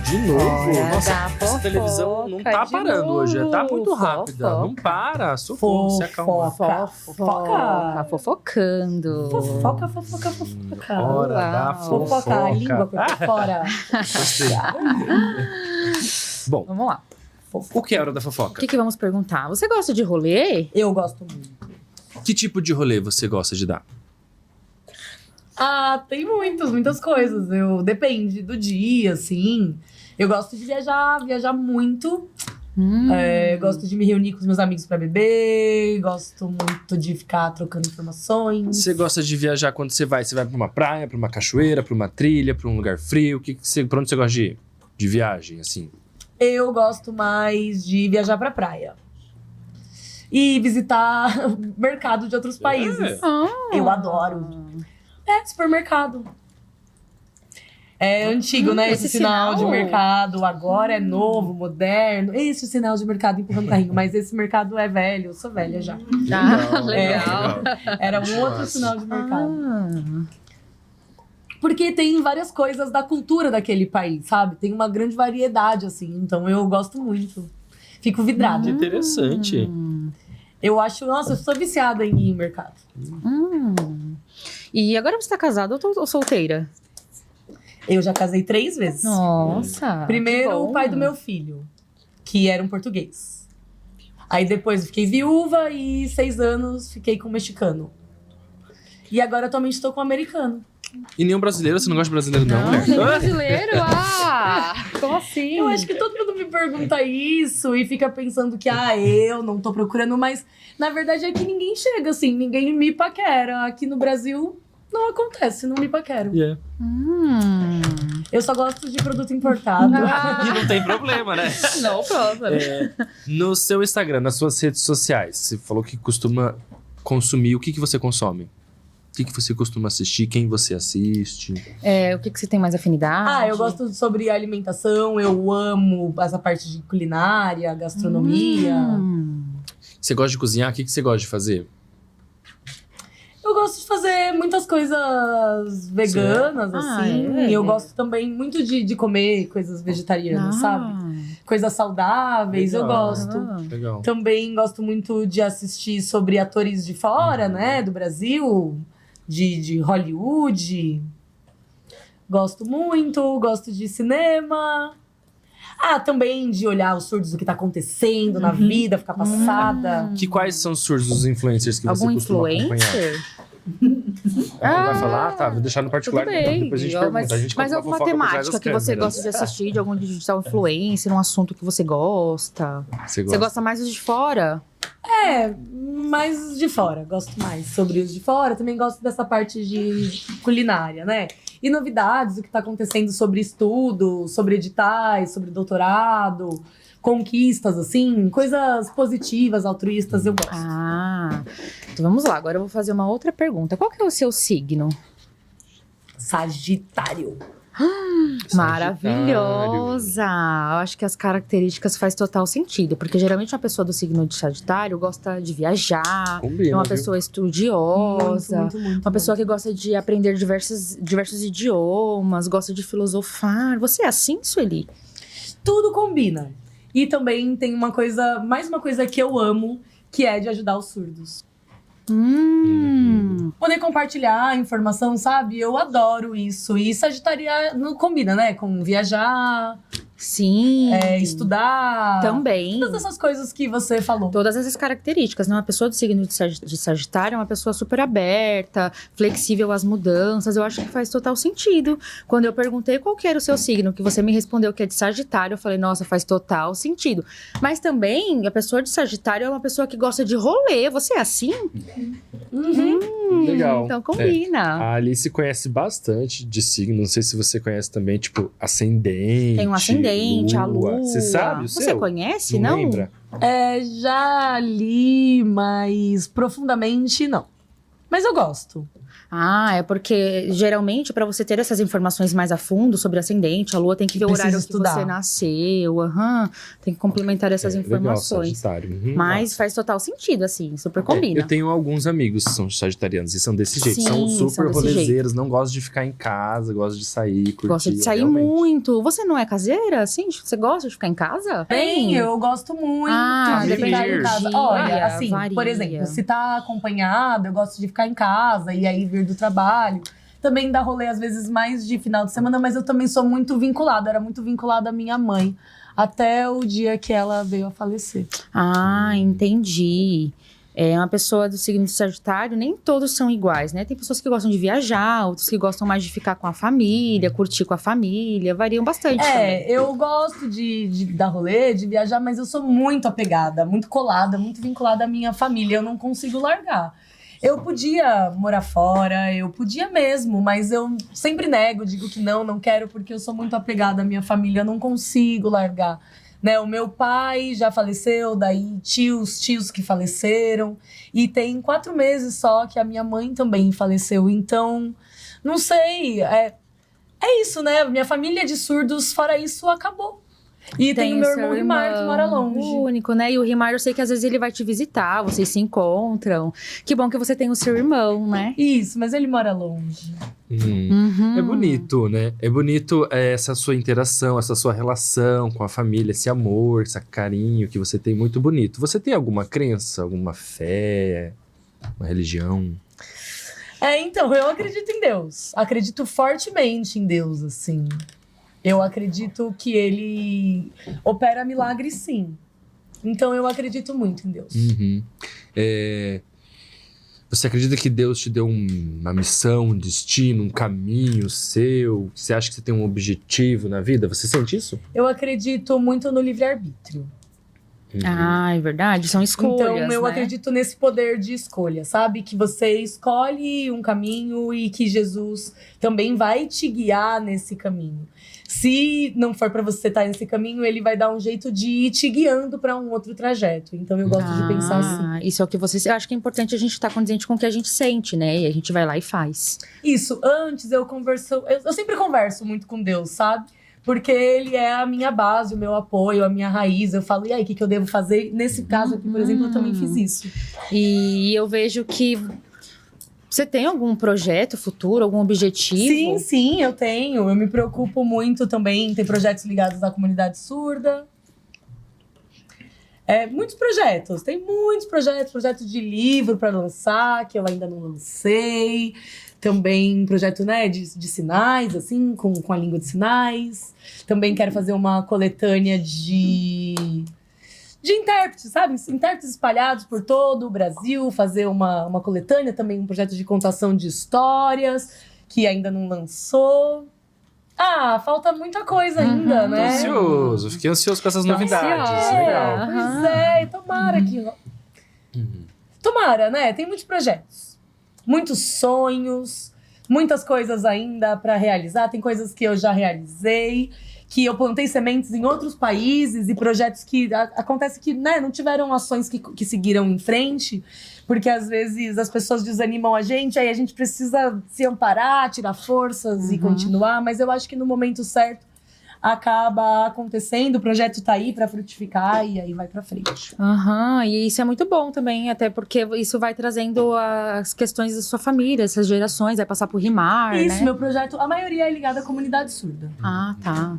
De novo? Hora Nossa, da essa televisão não tá fofoca de parando hoje. Tá novo. muito rápida. Fofoca. Não para. Socorro, se acalma. Fofoca. Fofocando. Fofoca. Hora da Uau. Fofoca, a língua por fora. Gostei. Bom, Vamos lá. o que é a hora da O fofoca? que vamos perguntar? Você gosta de rolê? Eu gosto muito. Que tipo de rolê você gosta de dar? Ah, tem muitas coisas. Depende do dia, assim. Eu gosto de viajar muito. Gosto de me reunir com os meus amigos pra beber. Gosto muito de ficar trocando informações. Você gosta de viajar quando você vai? Você vai pra uma praia, pra uma cachoeira, pra uma trilha, pra um lugar frio? Pra onde você gosta de ir? De viagem, assim? Eu gosto mais de viajar pra praia. E visitar mercado de outros países. Eu adoro. Supermercado. É antigo, né? Esse sinal de mercado. Agora é novo, moderno. Esse sinal de mercado empurrando carrinho. Mas esse mercado é velho. Eu sou velha já. Legal. Era um outro sinal de mercado. Porque tem várias coisas da cultura daquele país, sabe? Tem uma grande variedade, assim. Então eu gosto muito. Fico vidrada. Que interessante. Eu acho... Nossa, eu sou viciada em ir em mercado. E agora você tá casada ou solteira? Eu já casei 3 vezes. Nossa. Primeiro, que bom. o pai do meu filho, que era um português. Aí depois eu fiquei viúva e 6 anos fiquei com um mexicano. E agora atualmente estou com um americano. E nenhum brasileiro? Você não gosta de brasileiro, não, mulher? Nem brasileiro? Como assim? Eu acho que todo mundo me pergunta isso e fica pensando que, eu não tô procurando, mas na verdade é que ninguém chega assim, ninguém me paquera. Aqui no Brasil não acontece, não me paqueram. Yeah. Eu só gosto de produto importado. E não tem problema, né? Não, pronto. No seu Instagram, nas suas redes sociais, você falou que costuma consumir. O que você consome? O que você costuma assistir? Quem você assiste? O que você tem mais afinidade? Eu gosto sobre alimentação, eu amo essa parte de culinária, gastronomia. Você gosta de cozinhar? O que você gosta de fazer? Eu gosto de fazer muitas coisas veganas, assim. Eu gosto também muito de comer coisas vegetarianas, sabe? Coisas saudáveis, Legal. eu gosto. Legal. Também gosto muito de assistir sobre atores de fora, né? Do Brasil, de Hollywood. Gosto muito, gosto de cinema. Também de olhar os surdos do que tá acontecendo na vida, ficar passada. Quais são os surdos dos influencers que você Algum costuma acompanhar? influencer? Vai falar? Tá, vou deixar no particular. Tudo bem. Depois a gente pergunta. A gente Mas conta uma alguma fofoca por trás temática das que você câmeras. gosta de assistir, de algum digital influencer, um assunto que você gosta? Você Você gosta mais dos de fora? Mais de fora. Gosto mais sobre os de fora. Também gosto dessa parte de culinária, né? E novidades, o que tá acontecendo sobre estudo, sobre editais, sobre doutorado, conquistas, assim, coisas positivas, altruístas, eu gosto. Então vamos lá. Agora eu vou fazer uma outra pergunta. Qual que é o seu signo? Sagitário. Maravilhosa! Eu acho que as características faz total sentido, porque geralmente uma pessoa do signo de Sagitário gosta de viajar, Combina, é uma viu? pessoa estudiosa, Muito, uma pessoa que gosta de aprender diversos idiomas, gosta de filosofar. Você é assim, Sueli? Tudo combina. E também tem mais uma coisa que eu amo, que é de ajudar os surdos. Poder compartilhar informação, sabe? Eu adoro isso. E Sagitariano combina, né? Com viajar, Sim. estudar. Também. Todas essas coisas que você falou. Todas essas características, né? Uma pessoa do signo de Sagitário é uma pessoa super aberta, flexível às mudanças. Eu acho que faz total sentido. Quando eu perguntei qual que era o seu signo, que você me respondeu que é de Sagitário, eu falei, nossa, faz total sentido. Mas também, a pessoa de Sagitário é uma pessoa que gosta de rolê. Você é assim? Legal. Então combina. A Alice conhece bastante de signo. Não sei se você conhece também, tipo, ascendente. Tem um ascendente, a lua. Você sabe o Você seu? conhece, não? Lembra? Já li, mas profundamente não. Mas eu gosto. É porque geralmente para você ter essas informações mais a fundo sobre ascendente, a lua tem que ver o Precisa horário que estudar. você nasceu, tem que complementar essas informações. Legal, Sagitário. Mas faz total sentido, assim, super combina. Eu tenho alguns amigos que são sagitarianos e são desse jeito. Sim, são são super desse rolezeiros, não gostam de ficar em casa, gostam de sair, curtir. Gosta de sair realmente. muito. Você não é caseira, assim? Você gosta de ficar em casa? Eu gosto muito de depende ficar do em casa. dia, Olha, assim, varia. por exemplo, se tá acompanhada, eu gosto de ficar em casa e aí vir do trabalho. Também dá rolê, às vezes, mais de final de semana, mas eu também sou muito vinculada. Era muito vinculada à minha mãe. Até o dia que ela veio a falecer. Entendi. É uma pessoa do signo de Sagitário, nem todos são iguais, né? Tem pessoas que gostam de viajar, outros que gostam mais de ficar com a família, curtir com a família, variam bastante também. Eu gosto de dar rolê, de viajar, mas eu sou muito apegada, muito colada, muito vinculada à minha família. Eu não consigo largar. Eu podia morar fora, eu podia mesmo, mas eu sempre nego, digo que não quero, porque eu sou muito apegada à minha família, eu não consigo largar. Né, o meu pai já faleceu, daí tios que faleceram, e tem 4 meses só que a minha mãe também faleceu, então, não sei, é isso, né, minha família de surdos, fora isso, acabou. E tem o meu irmão Rimar, que mora longe. Único, né? E o Rimar, eu sei que às vezes ele vai te visitar, vocês se encontram. Que bom que você tem o seu irmão, né? Isso, mas ele mora longe. É bonito, né? É bonito essa sua interação, essa sua relação com a família, esse amor, esse carinho que você tem, muito bonito. Você tem alguma crença, alguma fé, uma religião? Então, eu acredito em Deus. Acredito fortemente em Deus, assim. Eu acredito que ele opera milagres, sim. Então, eu acredito muito em Deus. Você acredita que Deus te deu uma missão, um destino, um caminho seu? Você acha que você tem um objetivo na vida? Você sente isso? Eu acredito muito no livre-arbítrio. Ah, é verdade, são escolhas, Então, eu né? acredito nesse poder de escolha, sabe? Que você escolhe um caminho e que Jesus também vai te guiar nesse caminho. Se não for pra você estar nesse caminho, ele vai dar um jeito de ir te guiando pra um outro trajeto. Então, eu gosto de pensar assim. Isso é o que você... Eu acho que é importante a gente estar condizente com o que a gente sente, né? E a gente vai lá e faz. Isso, antes eu converso... Eu sempre converso muito com Deus, sabe? Porque ele é a minha base, o meu apoio, a minha raiz. Eu falo, e aí, o que eu devo fazer? Nesse caso aqui, por exemplo, eu também fiz isso. E eu vejo que você tem algum projeto futuro, algum objetivo? Sim, eu tenho. Eu me preocupo muito também em ter projetos ligados à comunidade surda. Muitos projetos. Tem muitos projetos. Projeto de livro para lançar, que eu ainda não lancei. Também projeto, né, de sinais, assim, com a língua de sinais. Também quero fazer uma coletânea de intérpretes, sabe? Intérpretes espalhados por todo o Brasil. Fazer uma coletânea, também um projeto de contação de histórias, que ainda não lançou. Ah, falta muita coisa ainda, Tô né? ansioso, fiquei ansioso com essas Tô novidades. ansiosa. Legal. Pois é, tomara que... Tomara, né? Tem muitos projetos. Muitos sonhos, muitas coisas ainda para realizar. Tem coisas que eu já realizei, que eu plantei sementes em outros países e projetos que acontece que, né, não tiveram ações que seguiram em frente, porque às vezes as pessoas desanimam a gente, aí a gente precisa se amparar, tirar forças e continuar, mas eu acho que no momento certo acaba acontecendo, o projeto tá aí para frutificar e aí vai para frente. E isso é muito bom também, até porque isso vai trazendo as questões da sua família, essas gerações, vai passar por rimar, Isso, né? meu projeto, a maioria é ligada à comunidade surda. Ah, tá.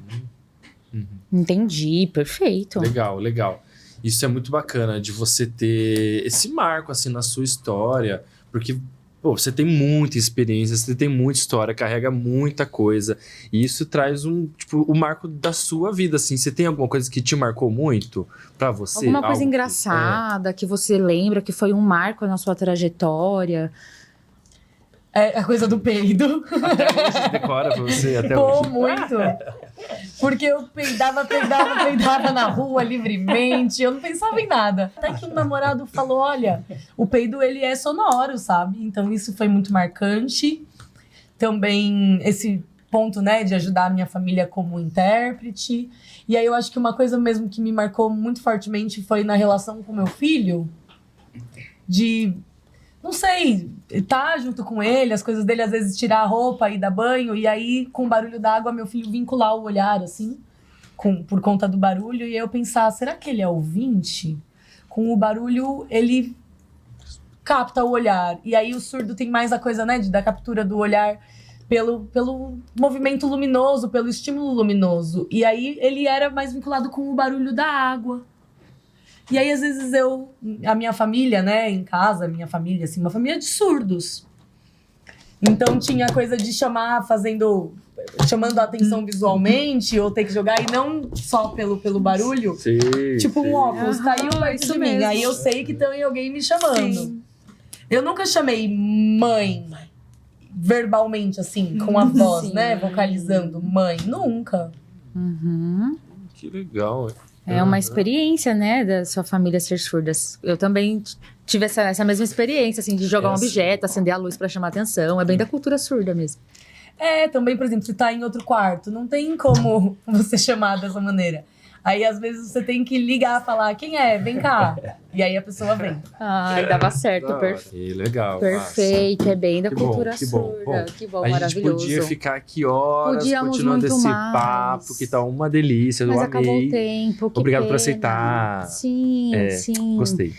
Entendi, perfeito. Legal, legal. Isso é muito bacana de você ter esse marco assim na sua história, porque pô, você tem muita experiência, você tem muita história, carrega muita coisa, e isso traz o marco da sua vida, assim. Você tem alguma coisa que te marcou muito pra você? Alguma coisa Algo engraçada que você lembra, que foi um marco na sua trajetória? É a coisa do peido. Até hoje decora pra você, até Pô, hoje. muito. Porque eu peidava na rua livremente. Eu não pensava em nada. Até que um namorado falou, olha, o peido ele é sonoro, sabe? Então isso foi muito marcante. Também esse ponto, né, de ajudar a minha família como intérprete. E aí eu acho que uma coisa mesmo que me marcou muito fortemente foi na relação com meu filho. De... não sei, tá junto com ele, as coisas dele, às vezes tirar a roupa e dar banho, e aí, com o barulho da água, meu filho vincular o olhar, assim, por conta do barulho, e eu pensar, será que ele é ouvinte? Com o barulho, ele capta o olhar, e aí o surdo tem mais a coisa, né, da captura do olhar pelo movimento luminoso, pelo estímulo luminoso, e aí ele era mais vinculado com o barulho da água. E aí, às vezes, a minha família, né, em casa, minha família, assim, uma família de surdos. Então, tinha coisa de chamando a atenção visualmente, ou ter que jogar, e não só pelo barulho. Sim, Tipo, um óculos caiu perto isso de mim, mesmo. aí eu sei que tem alguém me chamando. Sim. Eu nunca chamei mãe verbalmente, assim, com a voz, Sim. né, vocalizando mãe. Nunca. Que legal. É uma experiência, né, da sua família ser surda. Eu também tive essa mesma experiência, assim, de jogar um objeto, acender a luz pra chamar atenção. É bem da cultura surda mesmo. Também, por exemplo, você tá em outro quarto, não tem como você chamar dessa maneira. Aí, às vezes, você tem que ligar, falar, quem é? Vem cá. E aí a pessoa vem. Ai, dava certo, Da hora. Que legal. perfeito. É bem da Que bom, cultura que bom. surda. Bom, Que bom, a gente maravilhoso. podia ficar aqui horas Podíamos continuando muito esse mais. papo, que tá uma delícia. Mas eu acabou amei. o tempo, que Obrigado por pena. aceitar. Sim, É, sim. Gostei.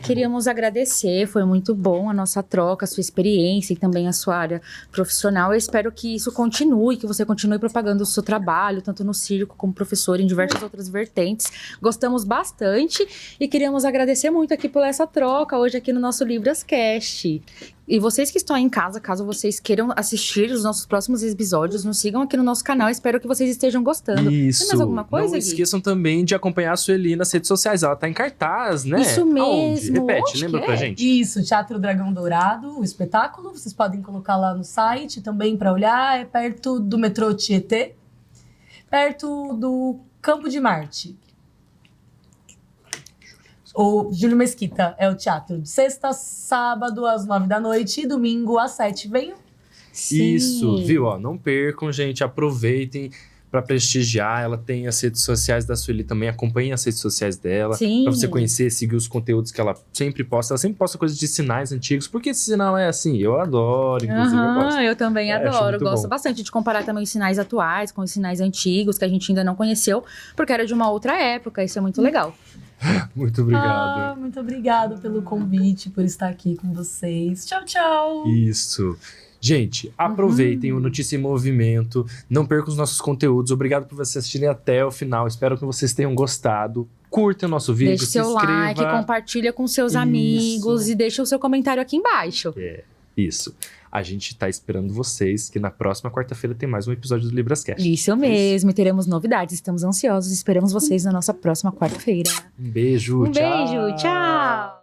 Queríamos agradecer, foi muito bom a nossa troca, a sua experiência e também a sua área profissional. Eu espero que isso continue, que você continue propagando o seu trabalho, tanto no circo como professor, em diversas outras vertentes. Gostamos bastante e queríamos agradecer muito aqui por essa troca hoje aqui no nosso Librascast. E vocês que estão aí em casa, caso vocês queiram assistir os nossos próximos episódios, nos sigam aqui no nosso canal. Espero que vocês estejam gostando. Isso. Tem mais alguma coisa, Não Gui? esqueçam também de acompanhar a Sueli nas redes sociais. Ela tá em cartaz, né? Isso mesmo. Aonde? Repete, Onde lembra que pra é? gente? Isso, Teatro Dragão Dourado, o espetáculo. Vocês podem colocar lá no site também para olhar. É perto do metrô Tietê, perto do Campo de Marte. O Júlio Mesquita é o teatro de sexta, sábado às 9 da noite e domingo às 7. Venham. Sim. Isso, viu? Ó, não percam, gente. Aproveitem para prestigiar. Ela tem as redes sociais da Sueli também. Acompanhem as redes sociais dela. Sim. Pra você conhecer, seguir os conteúdos que ela sempre posta. Ela sempre posta coisas de sinais antigos. Porque esse sinal é assim, eu adoro, inclusive eu gosto. Eu também acho adoro. muito Gosto bom. bastante de comparar também os sinais atuais com os sinais antigos que a gente ainda não conheceu, porque era de uma outra época. Isso é muito legal. Muito obrigado. Muito obrigado pelo convite, por estar aqui com vocês. Tchau, tchau. Isso. Gente, aproveitem o Notícia em Movimento. Não percam os nossos conteúdos. Obrigado por vocês assistirem até o final. Espero que vocês tenham gostado. Curta o nosso vídeo, Deixe se seu inscreva. like, compartilha com seus Isso. amigos e deixa o seu comentário aqui embaixo. Isso. A gente tá esperando vocês, que na próxima quarta-feira tem mais um episódio do Librascast. Isso mesmo, e teremos novidades. Estamos ansiosos. Esperamos vocês na nossa próxima quarta-feira. Um beijo, Um beijo, tchau!